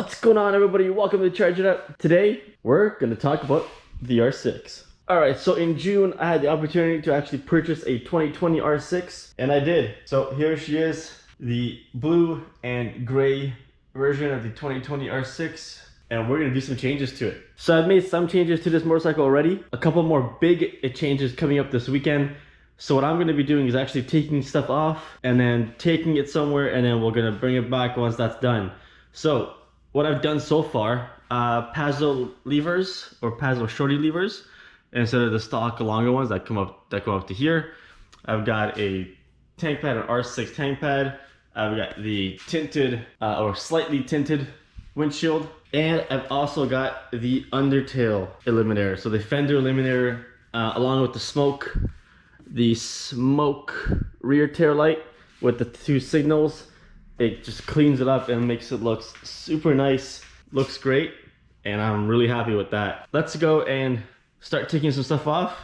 What's going on, everybody? Welcome to Charge It Up. Today, we're going to talk about the R6. Alright, so in June, I had the opportunity to actually purchase a 2020 R6, and I did. So here she is, the blue and gray version of the 2020 R6, and we're going to do some changes to it. So I've made some changes to this motorcycle already. A couple more big changes coming up this weekend. So what I'm going to be doing is actually taking stuff off and then taking it somewhere, and then we're going to bring it back once that's done. So what I've done so far, Pazzo levers or Pazzo Shorty levers instead of the stock longer ones that come up to here. I've got a tank pad, an R6 tank pad. I've got the tinted or slightly tinted windshield, and I've also got the undertail eliminator. So the Fender eliminator along with the smoke rear tail light with the two signals. It just cleans it up and makes it look super nice. Looks great, and I'm really happy with that. Let's go and start taking some stuff off.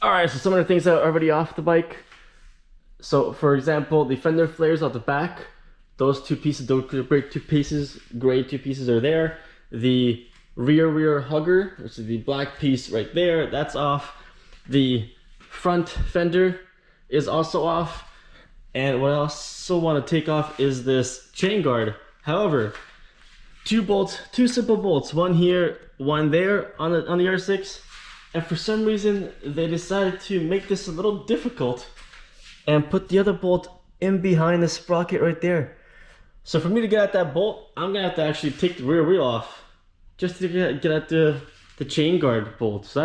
Alright, so some of the things that are already off the bike. So for example, the fender flares out the back, those two pieces, those gray two pieces are there. The rear hugger, which is the black piece right there, that's off. The front fender is also off. And what I also want to take off is this chain guard. However, two simple bolts, one here, one there on the R6. And for some reason, they decided to make this a little difficult and put the other bolt in behind the sprocket right there. So for me to get at that bolt, I'm gonna have to actually take the rear wheel off just to get at the chain guard bolt. So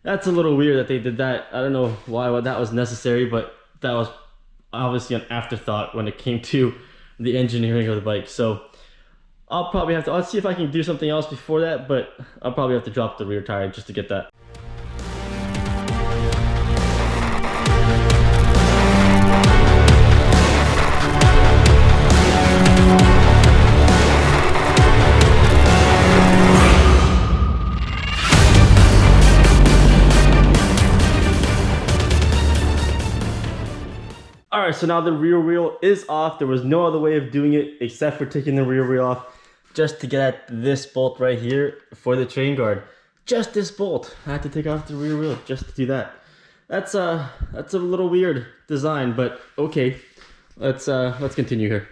that's a little weird that they did that. I don't know why that was necessary, but that was obviously an afterthought when it came to the engineering of the bike. So I'll probably have to, I'll see if I can do something else before that, but I'll probably have to drop the rear tire just to get that. Alright, so now the rear wheel is off. There was no other way of doing it except for taking the rear wheel off just to get at this bolt right here for the chain guard. Just this bolt. I had to take off the rear wheel just to do that. That's a little weird design, but okay. Let's continue here.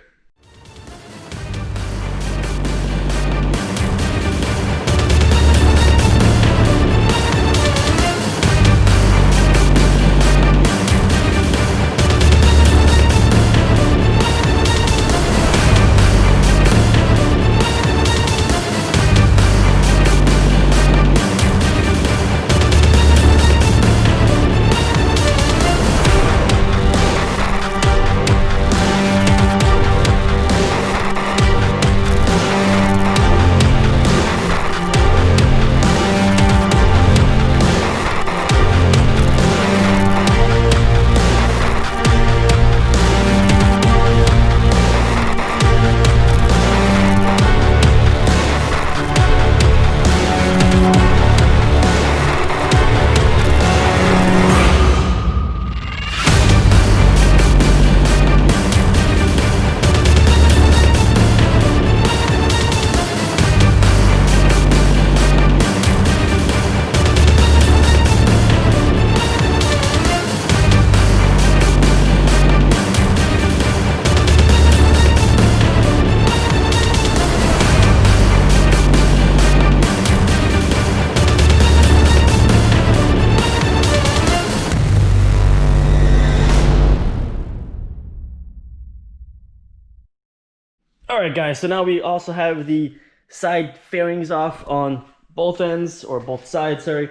All right, guys, so now we also have the side fairings off on both ends, or both sides, sorry,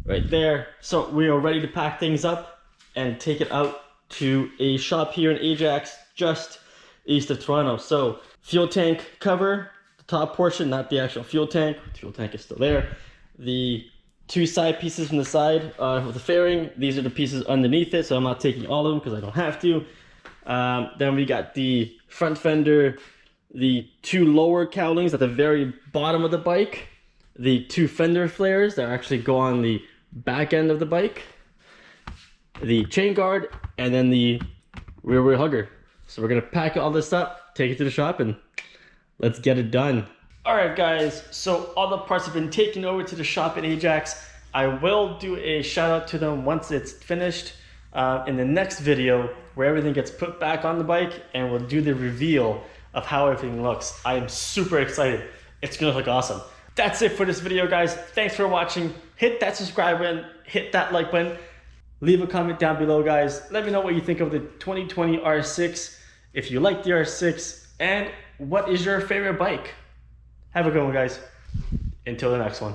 right there. So we are ready to pack things up and take it out to a shop here in Ajax, just east of Toronto. So fuel tank cover, the top portion, not the actual fuel tank. The fuel tank is still there. The two side pieces from the side of the fairing, these are the pieces underneath it, so I'm not taking all of them because I don't have to. Then we got the front fender, the two lower cowlings at the very bottom of the bike, the two fender flares that actually go on the back end of the bike, the chain guard, and then the rear wheel hugger. So we're gonna pack all this up, take it to the shop, and let's get it done. All right, guys, so all the parts have been taken over to the shop in Ajax. I will do a shout out to them once it's finished in the next video, where everything gets put back on the bike, and we'll do the reveal of how everything looks. I am super excited. It's gonna look awesome. That's it for this video, guys. Thanks for watching. Hit that subscribe button, hit that like button. Leave a comment down below, guys. Let me know what you think of the 2020 R6, if you like the R6, and what is your favorite bike. Have a good one, guys. Until the next one.